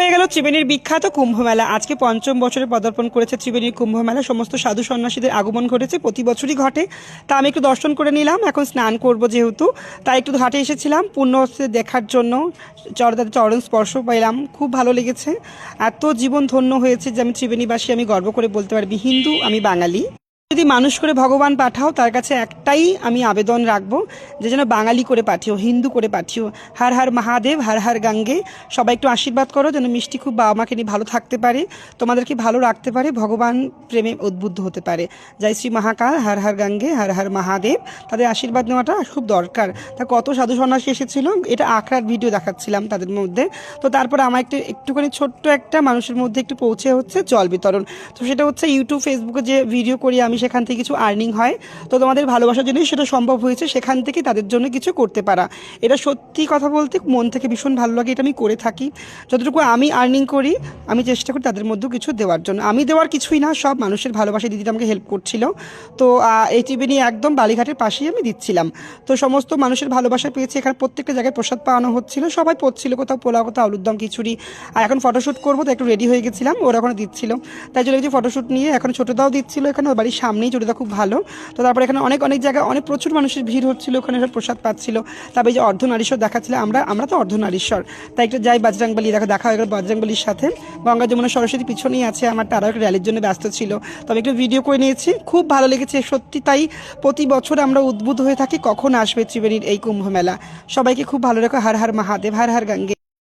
হয়ে গেল ত্রিবেণীর বিখ্যাত কুম্ভ মেলা। আজকে পঞ্চম বছরে পদার্পণ করেছে ত্রিবেণীর কুম্ভ মেলা। সমস্ত সাধু সন্ন্যাসীদের আগমন ঘটেছে, প্রতি বছরই ঘটে। তা আমি একটু দর্শন করে নিলাম, এখন স্নান করব যেহেতু, তাই একটু ঘাটে এসেছিলাম পূর্ণ দেখার জন্য। চরণ স্পর্শ পাইলাম, খুব ভালো লেগেছে। এত জীবন ধন্য হয়েছে যে আমি ত্রিবেণীবাসী, আমি গর্ব করে বলতে পারবি হিন্দু, আমি বাঙালি। যদি মানুষ করে ভগবান পাঠাও, তার কাছে একটাই আমি আবেদন রাখবো, যে যেন বাঙালি করে পাঠিও, হিন্দু করে পাঠিও। হর হর মহাদেব, হর হর গঙ্গে। সবাই একটু আশীর্বাদ করো যেন মিষ্টি খুব বাবা মাকে নিয়ে ভালো থাকতে পারে, তোমাদেরকে ভালো রাখতে পারে, ভগবান প্রেমে উদ্বুদ্ধ হতে পারে। জয় শ্রী মহাকাল, হর হর গঙ্গে, হর হর মহাদেব। তাদের আশীর্বাদ নেওয়াটা খুব দরকার। তা কত সাধু সন্ন্যাসী এসেছিল, এটা আখড়ার ভিডিও দেখাচ্ছিলাম তাদের মধ্যে। তো তারপরে আমার একটুখানি ছোট্ট একটা মানুষের মধ্যে একটু পৌঁছে হচ্ছে জল বিতরণ। তো সেটা হচ্ছে ইউটিউব ফেসবুকে যে ভিডিও করি আমি, সেখান থেকে কিছু আর্নিং হয়। তো তোমাদের ভালোবাসার জন্যই সেটা সম্ভব হয়েছে, সেখান থেকে তাদের জন্য কিছু করতে পারা। এটা সত্যি কথা বলতে মন থেকে ভীষণ ভালো লাগে, এটা আমি করে থাকি। যতটুকু আমি আর্নিং করি, আমি চেষ্টা করি তাদের মধ্যেও কিছু দেওয়ার জন্য। আমি দেওয়ার কিছুই না, সব মানুষের ভালোবাসা। দিদিটা আমাকে হেল্প করছিল। তো এই টিভি নিয়ে একদম বালিঘাটের পাশেই আমি দিচ্ছিলাম। তো সমস্ত মানুষের ভালোবাসা পেয়েছি। এখানে প্রত্যেকটা জায়গায় প্রসাদ পাওয়ানো হচ্ছিল, সবাই পড়ছিল, কোথাও পোলাও, কোথাও আলুর দম, খিচুড়ি। আর এখন ফটোশ্যুট করবো, তো একটু রেডি হয়ে গেছিলাম, ওরা এখন দিচ্ছিল। তাই জন্য কিছু ফটোশ্যুট নিয়ে এখন ছোটোদাও দিচ্ছিল, এখানে ওর বাড়ির সামনেই, ছোটোদা খুব ভালো। তো তারপরে এখানে অনেক অনেক জায়গায় অনেক প্রচুর মানুষের ভিড় হচ্ছিল, ওখানে প্রসাদ পাচ্ছিল। তারপরে যে অর্ধনারীশ্বর দেখাচ্ছিল, আমরা তো অর্ধনারীশ্বর, তাই একটা যাই বজরংবলী দেখা হয়ে গেল বজরংবলীর সাথে। গঙ্গা যমুনা সরস্বতী পিছনেই আছে আমার, তারাও একটা র্যালির জন্য ব্যস্ত ছিল। তবে একটু ভিডিও করে নিয়েছি, খুব ভালো লেগেছে সত্যি। তাই প্রতি বছর আমরা উদ্বুদ্ধ হয়ে থাকি কখন আসবে ত্রিবেণীর এই কুম্ভ মেলা। সবাইকে খুব ভালো রেখো। হর হর মহাদেব, হর হর গঙ্গে।